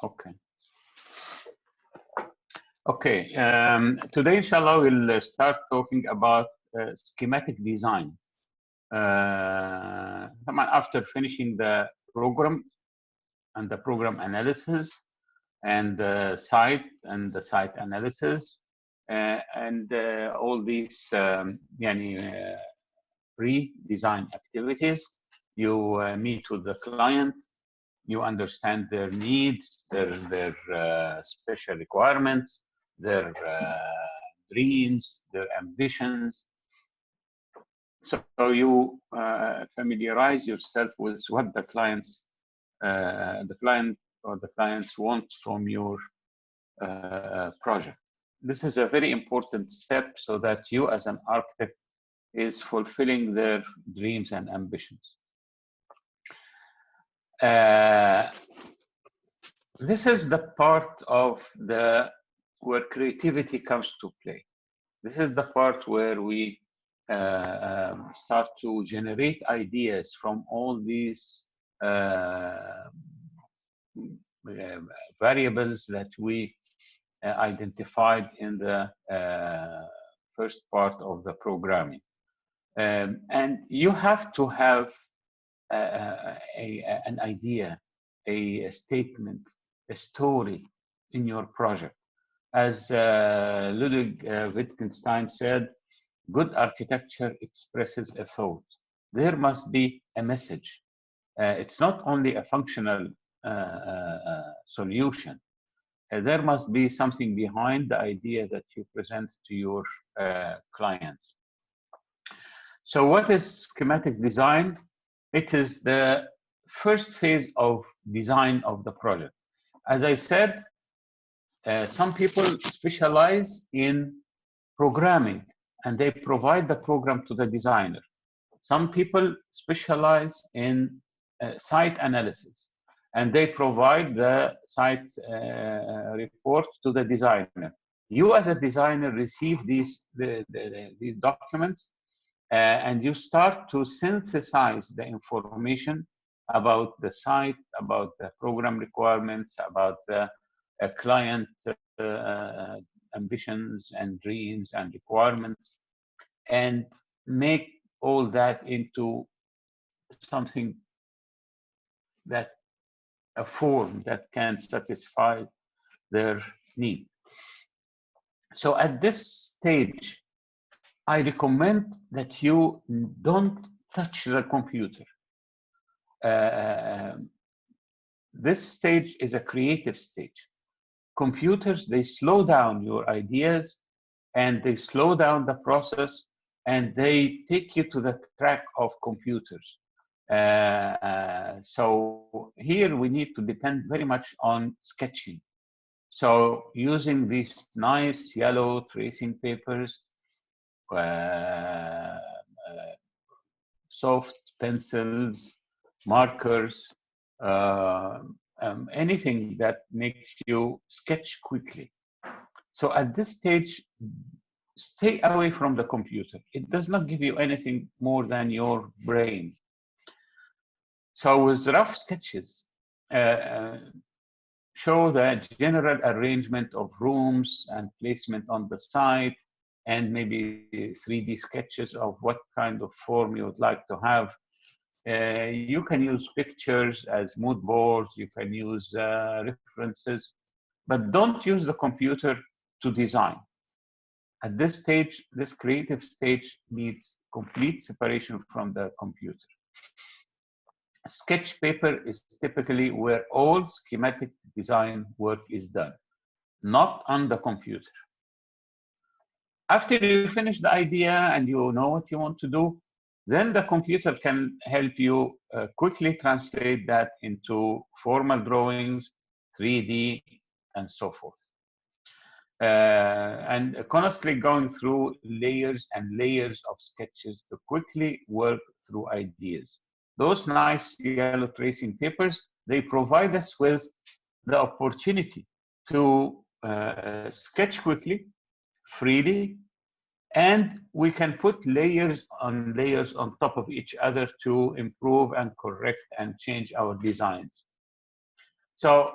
Okay. Okay. Today, inshallah, we'll start talking about schematic design. After finishing the program and the program analysis and the site analysis and all these pre-design activities, you meet with the client. You understand their needs, their special requirements, their dreams, their ambitions. So you familiarize yourself with what the client want from your project. This is a very important step so that you as an architect is fulfilling their dreams and ambitions. This is the part of where creativity comes to play. This is the part where we start to generate ideas from all these variables that we identified in the first part of the programming. And you have to have an idea, a statement, a story in your project. As Ludwig Wittgenstein said, good architecture expresses a thought. There must be a message. It's not only a functional solution. There must be something behind the idea that you present to your clients. So what is schematic design? It is the first phase of design of the project. As I said, some people specialize in programming and they provide the program to the designer. Some people specialize in site analysis and they provide the site report to the designer. You as a designer receive these documents and you start to synthesize the information about the site, about the program requirements, about the client ambitions and dreams and requirements, and make all that into something that a form that can satisfy their need. So at this stage, I recommend that you don't touch the computer. This stage is a creative stage. Computers, they slow down your ideas and they slow down the process and they take you to the track of computers. So here we need to depend very much on sketching. So using these nice yellow tracing papers, soft pencils, markers, anything that makes you sketch quickly. So at this stage, stay away from the computer. It does not give you anything more than your brain. So with rough sketches, show the general arrangement of rooms and placement on the site, and maybe 3D sketches of what kind of form you would like to have. You can use pictures as mood boards, you can use references, but don't use the computer to design. At this stage, this creative stage needs complete separation from the computer. Sketch paper is typically where all schematic design work is done, not on the computer. After you finish the idea and you know what you want to do, then the computer can help you quickly translate that into formal drawings, 3D, and so forth. And constantly going through layers and layers of sketches to quickly work through ideas. Those nice yellow tracing papers, they provide us with the opportunity to sketch quickly, freely, and we can put layers on top of each other to improve and correct and change our designs. So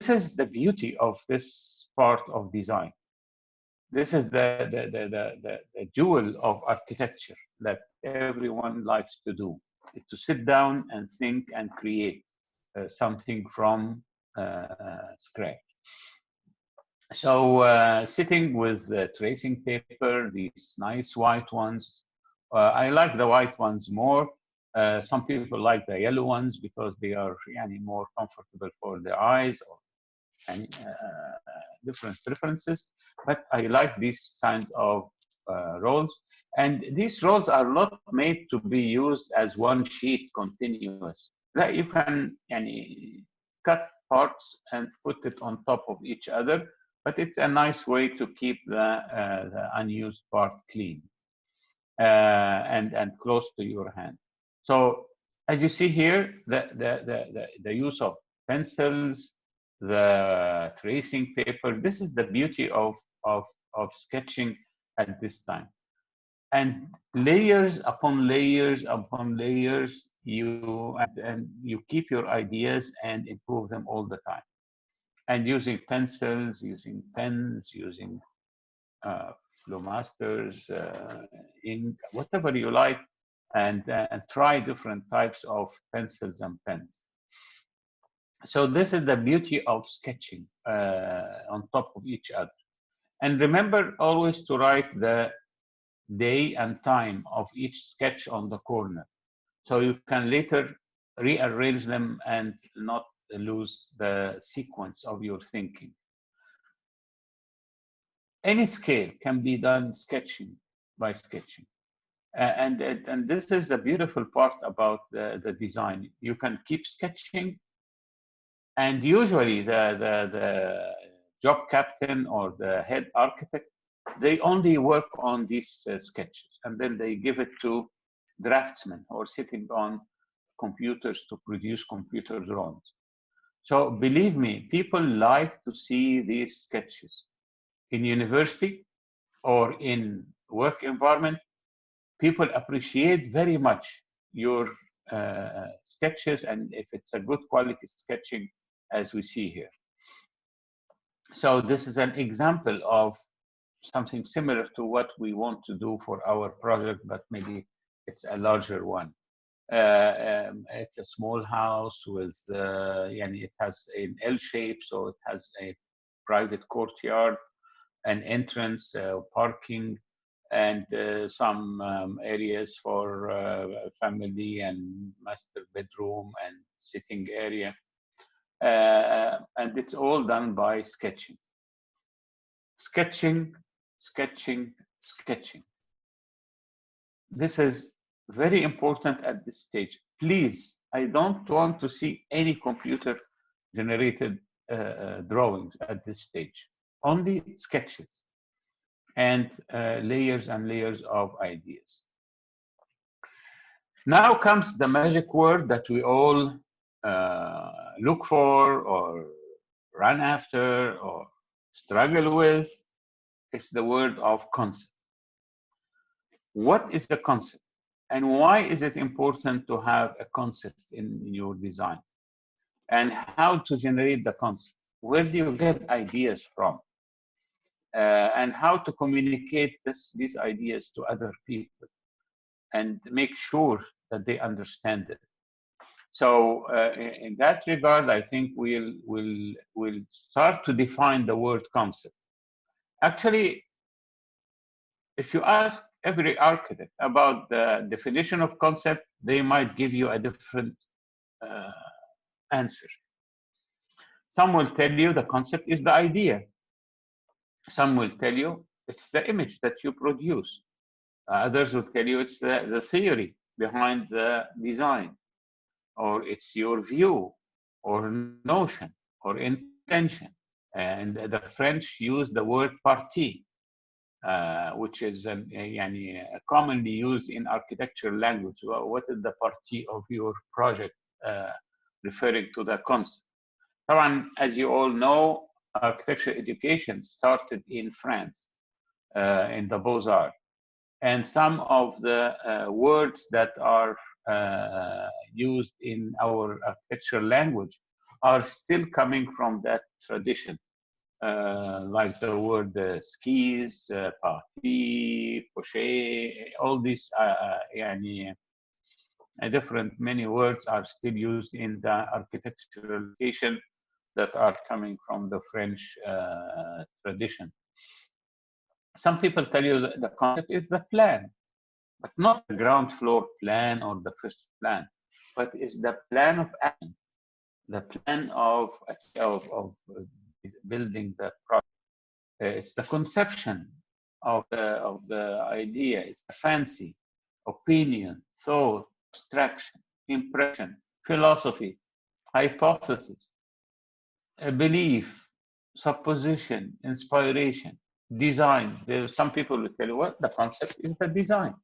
is the beauty of this part of design. This is the jewel of architecture that everyone likes to do, is to sit down and think and create something from scratch. So sitting with tracing paper, these nice white ones. I like the white ones more. Some people like the yellow ones because they are more comfortable for the eyes, or any different preferences. But I like these kinds of rolls. And these rolls are not made to be used as one sheet continuous. That you can cut parts and put it on top of each other, but it's a nice way to keep the unused part clean and close to your hand. So as you see here, the use of pencils, the tracing paper, this is the beauty of sketching at this time. And layers upon layers upon layers, and you keep your ideas and improve them all the time. And using pencils, using pens, using flomasters, ink, whatever you like, and try different types of pencils and pens. So this is the beauty of sketching on top of each other. And remember always to write the day and time of each sketch on the corner, so you can later rearrange them and not lose the sequence of your thinking. Any scale can be done sketching by sketching. And this is the beautiful part about the design. You can keep sketching, and usually the job captain or the head architect, they only work on these sketches, and then they give it to draftsmen or sitting on computers to produce computer drawings. So believe me, people like to see these sketches in university or in work environment. People appreciate very much your sketches, and if it's a good quality sketching, as we see here. So this is an example of something similar to what we want to do for our project, but maybe it's a larger one. It's a small house with, it has an L shape, so it has a private courtyard, an entrance, parking, and some areas for family and master bedroom and sitting area. And it's all done by sketching. Sketching, sketching, sketching. This is very important at this stage. Please, I don't want to see any computer generated drawings at this stage. Only sketches and layers and layers of ideas. Now comes the magic word that we all look for or run after or struggle with. It's the word of concept. What is the concept? And why is it important to have a concept in your design? And how to generate the concept? Where do you get ideas from? And how to communicate these ideas to other people and make sure that they understand it. So in that regard, I think we'll start to define the word concept. Actually, if you ask every architect about the definition of concept, they might give you a different answer. Some will tell you the concept is the idea. Some will tell you it's the image that you produce. Others will tell you it's the theory behind the design, or it's your view, or notion, or intention. And the French use the word partie, which is commonly used in architectural language. Well, what is the partie of your project, referring to the concept? As you all know, architecture education started in France, in the Beaux-Arts. And some of the words that are used in our architectural language are still coming from that tradition, like the word skis, party, poche, all these يعني, different many words are still used in the architectural location that are coming from the French tradition. Some people tell you that the concept is the plan, but not the ground floor plan or the first plan, but it's the plan of action, the plan of building the product. It's the conception of the idea. It's the fancy, opinion, thought, abstraction, impression, philosophy, hypothesis, a belief, supposition, inspiration, design. Some people will tell you what the concept is the design.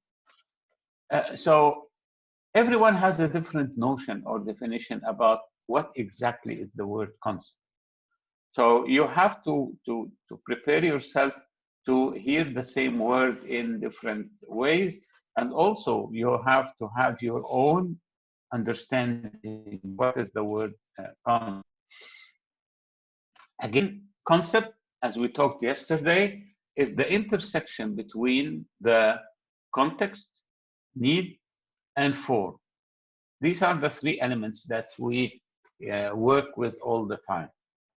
So everyone has a different notion or definition about what exactly is the word concept. So you have to prepare yourself to hear the same word in different ways. And also you have to have your own understanding what is the word concept. Again, concept, as we talked yesterday, is the intersection between the context, need, and form. These are the three elements that we work with all the time.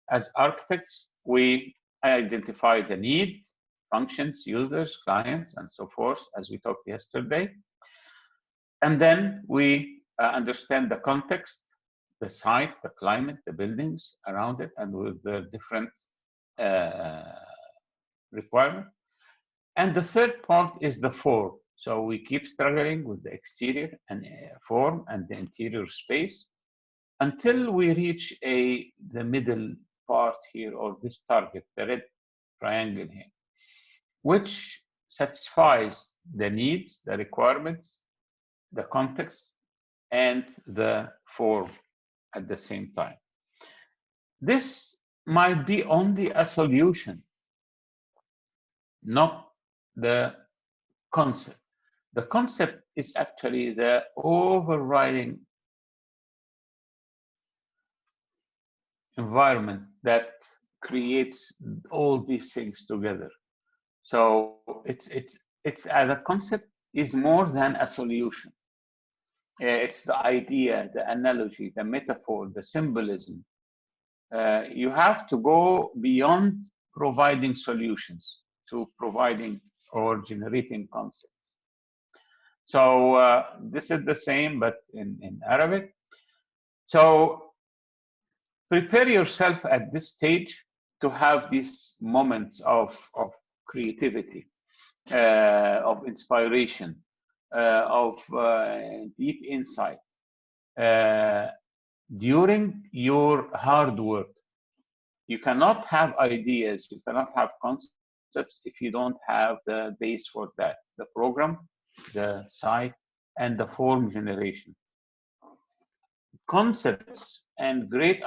As architects, we identify the need, functions, users, clients, and so forth, as we talked yesterday. And then we understand the context, the site, the climate, the buildings around it, and with the different requirements. And the third part is the form. So we keep struggling with the exterior and form and the interior space until we reach the middle part here, or this target, the red triangle here, which satisfies the needs, the requirements, the context, and the form at the same time. This might be only a solution, not the concept. The concept is actually the overriding environment that creates all these things together. So the concept is more than a solution. It's the idea, the analogy, the metaphor, the symbolism. You have to go beyond providing solutions to providing or generating concepts. So this is the same, but in Arabic. So prepare yourself at this stage to have these moments of creativity, of inspiration, of deep insight during your hard work. You cannot have ideas, you cannot have concepts if you don't have the base for that, the program, the site, and the form generation. Concepts and great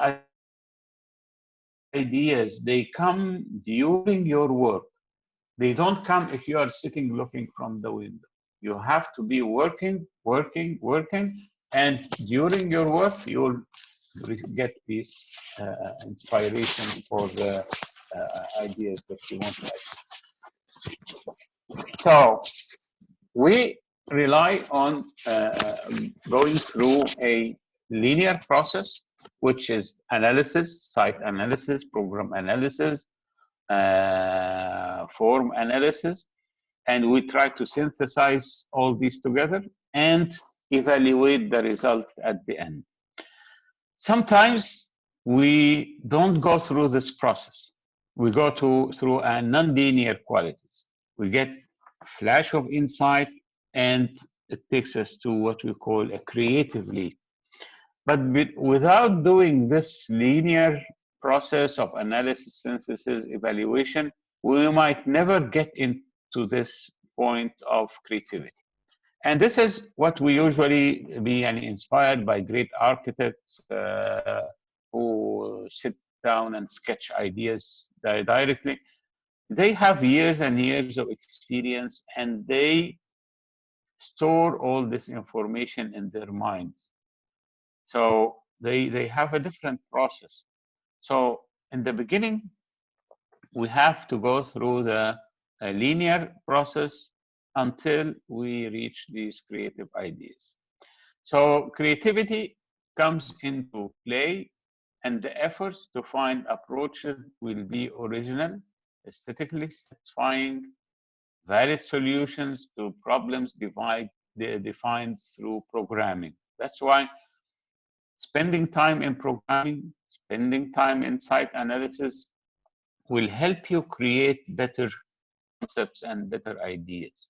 ideas, they come during your work. They don't come if you are sitting looking from the window. You have to be working, and during your work, you'll get this inspiration for the ideas that you want to achieve. So we rely on going through a linear process, which is analysis, site analysis, program analysis, form analysis, and we try to synthesize all these together and evaluate the result at the end. Sometimes we don't go through this process. We go through a non-linear qualities. We get a flash of insight, and it takes us to what we call a creative leap. But without doing this linear process of analysis, synthesis, evaluation, we might never get into this point of creativity. And this is what we usually be inspired by great architects who sit down and sketch ideas directly. They have years and years of experience, and they store all this information in their minds. So they have a different process. So in the beginning, we have to go through the linear process until we reach these creative ideas. So creativity comes into play, and the efforts to find approaches will be original, aesthetically satisfying, valid solutions to problems defined through programming. That's why spending time in programming, spending time in site analysis will help you create better concepts and better ideas.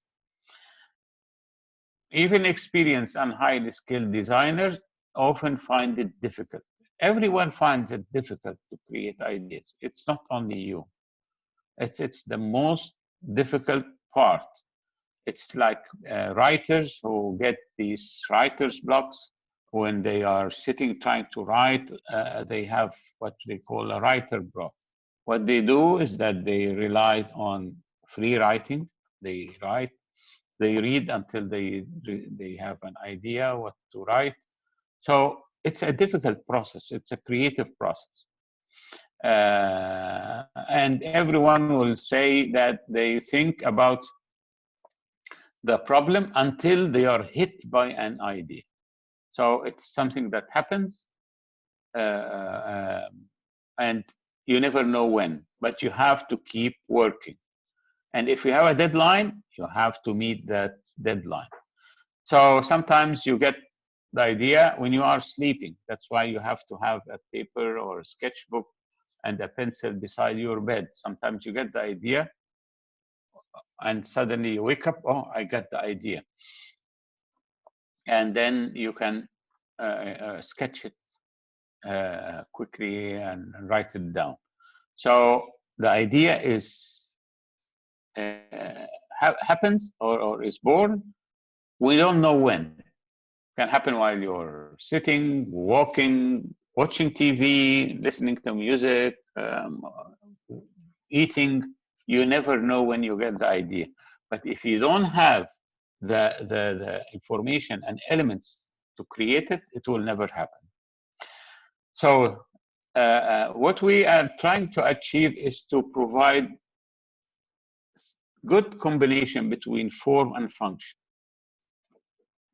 Even experienced and highly skilled designers often find it difficult. Everyone finds it difficult to create ideas. It's not only you. It's the most difficult part. It's like writers who get these writer's blocks when they are sitting trying to write. They have what they call a writer block. What they do is that they rely on free writing. They write, they read until they have an idea what to write. So it's a difficult process. It's a creative process. And everyone will say that they think about the problem until they are hit by an idea. So it's something that happens, and you never know when, but you have to keep working. And if you have a deadline, you have to meet that deadline. So sometimes you get the idea when you are sleeping. That's why you have to have a paper or a sketchbook and a pencil beside your bed. Sometimes you get the idea and suddenly you wake up, oh, I got the idea. And then you can sketch it quickly and write it down. So the idea is happens or is born. We don't know when. It can happen while you're sitting, walking, watching TV, listening to music, eating. You never know when you get the idea. But if you don't have the information and elements to create it, it will never happen. So what we are trying to achieve is to provide good combination between form and function.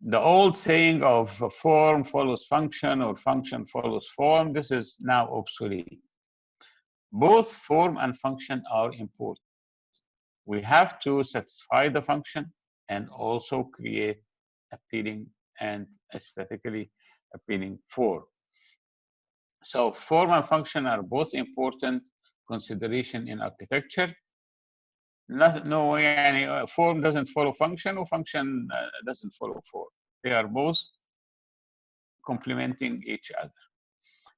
The old saying of form follows function or function follows form, this is now obsolete. Both form and function are important. We have to satisfy the function and also create appealing and aesthetically appealing form. So form and function are both important consideration in architecture. No way any form doesn't follow function or function doesn't follow form. They are both complementing each other.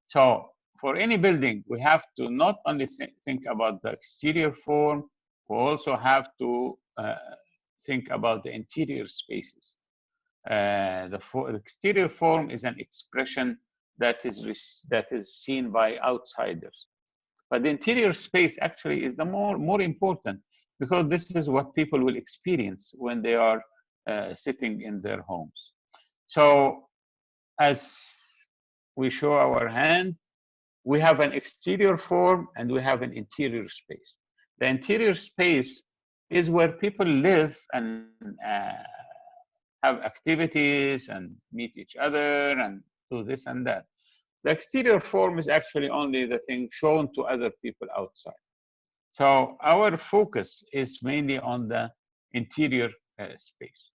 So for any building, we have to not only think about the exterior form, we also have to think about the interior spaces. The exterior form is an expression that is seen by outsiders. But the interior space actually is the more important, because this is what people will experience when they are sitting in their homes. So as we show our hand, we have an exterior form and we have an interior space. The interior space is where people live and have activities and meet each other and do this and that. The exterior form is actually only the thing shown to other people outside. So our focus is mainly on the interior space.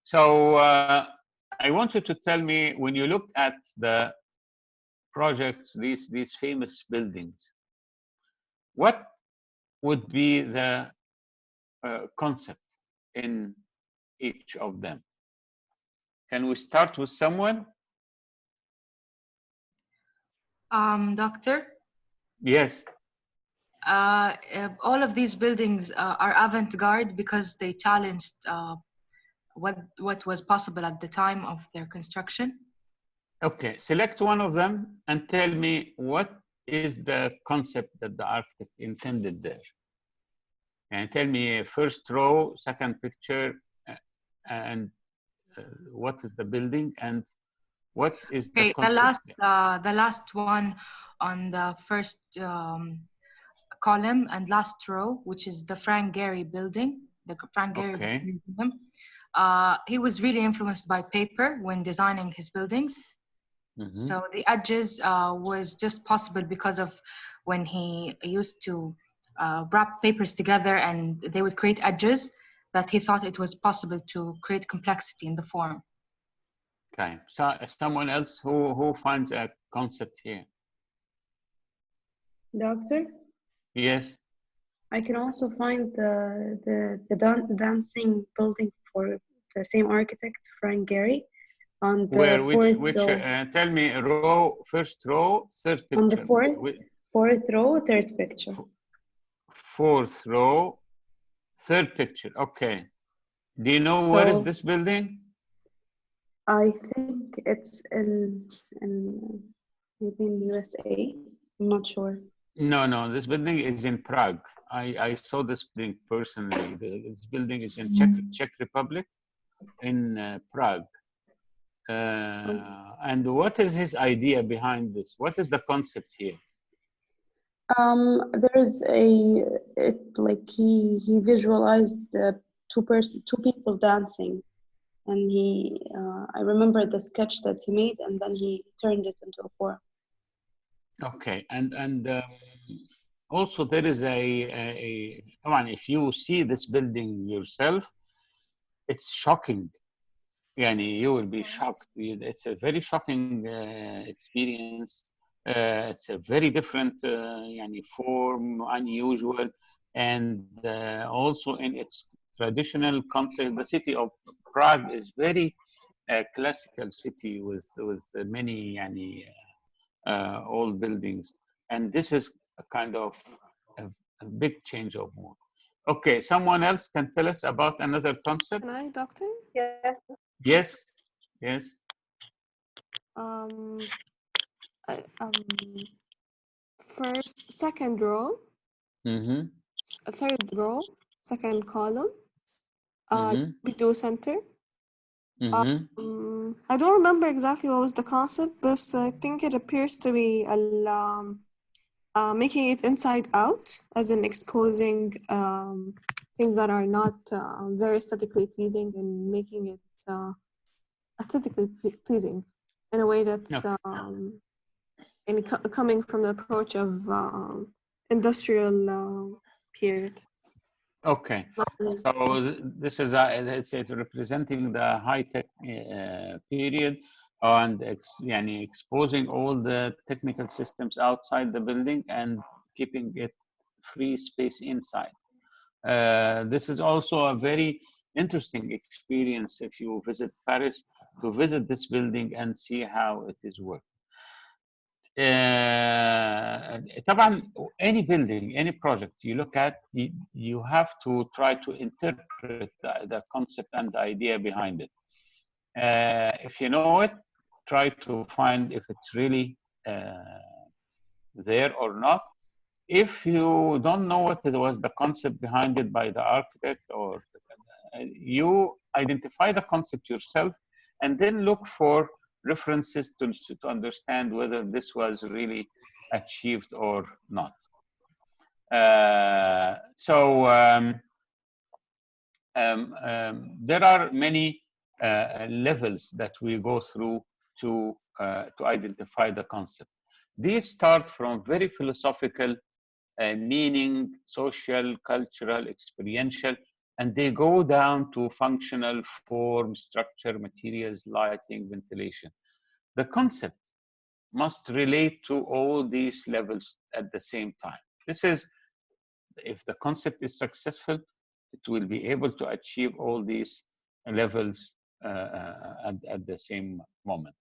So I want you to tell me, when you look at the projects, these famous buildings, what would be the concept in each of them? Can we start with someone? Doctor? Yes. All of these buildings are avant-garde because they challenged what was possible at the time of their construction. Okay, select one of them and tell me what is the concept that the architect intended there. And tell me first row, second picture, and what is the building, and What is the Okay, concept? the last one on the first column and last row, which is the Frank Gehry building, the Frank Gehry Okay. Museum. He was really influenced by paper when designing his buildings. So the edges was just possible because of when he used to wrap papers together and they would create edges, that he thought it was possible to create complexity in the form. Okay. So someone else who finds a concept here? Doctor, Yes. I can also find the dancing building for the same architect, Frank Gehry, on Where? the fourth Which? row. Tell me. Row. First row. Third picture. On the fourth row, third picture. Fourth row. Third picture. Okay. Do you know where is this building? I think it's in maybe in USA. I'm not sure. No. This building is in Prague. I saw this building personally. This building is in Czech Republic, in Prague. And what is his idea behind this? What is the concept here? There's like he visualized two people dancing, and I remember the sketch that he made, and then he turned it into a form. Okay, and also there is come on, if you see this building yourself, it's shocking. Yani, you will be shocked. It's a very shocking experience. It's a very different yani, form, unusual, and also in its traditional context. The city of Prague is very classical city with many yani, old buildings, and this is a kind of a big change of mood. Okay, someone else can tell us about another concept? Can I, Doctor? Yes, yes. Um, second row, third row, second column, we do center. I don't remember exactly what was the concept, but I think it appears to be making it inside out, as in exposing things that are not very aesthetically pleasing and making it aesthetically pleasing in a way that's coming from the approach of industrial period. Okay, so this is it's representing the high-tech period and yani exposing all the technical systems outside the building and keeping it free space inside. This is also a very interesting experience if you visit Paris, to visit this building and see how it is working. طبعا any building, any project you look at, you have to try to interpret the concept and the idea behind it. If you know it, try to find if it's really there or not. If you don't know what was the concept behind it by the architect, or you identify the concept yourself and then look for references to understand whether this was really achieved or not. There are many levels that we go through to identify the concept. These start from very philosophical, meaning, social, cultural, experiential, and they go down to functional, form, structure, materials, lighting, ventilation. The concept must relate to all these levels at the same time. This is, if the concept is successful, it will be able to achieve all these levels at the same moment.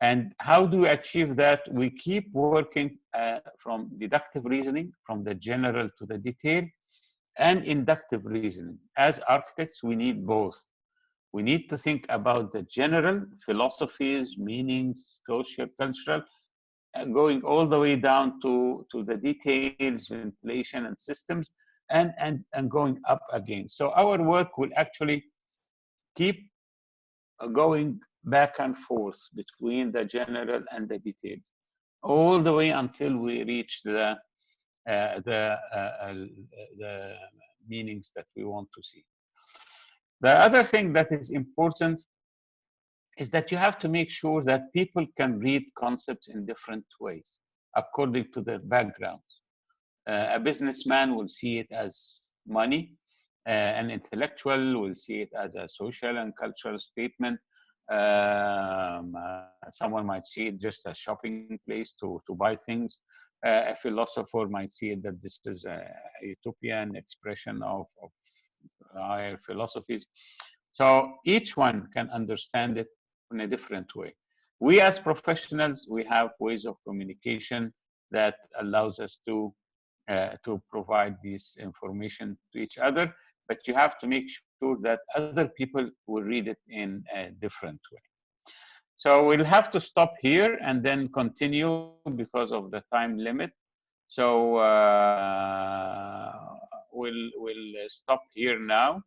And how do we achieve that? We keep working from deductive reasoning, from the general to the detail, and inductive reasoning. As architects, we need both. We need to think about the general philosophies, meanings, social, cultural, going all the way down to the details, ventilation and systems, and going up again. So our work will actually keep going back and forth between the general and the details, all the way until we reach the meanings that we want to see. The other thing that is important is that you have to make sure that people can read concepts in different ways according to their backgrounds. A businessman will see it as money. An intellectual will see it as a social and cultural statement. Someone might see it just a shopping place to buy things. A philosopher might see it that this is a utopian expression of higher philosophies. So each one can understand it in a different way. We as professionals, we have ways of communication that allows us to provide this information to each other, but you have to make sure that other people will read it in a different way. So we'll have to stop here and then continue because of the time limit. So we'll stop here now.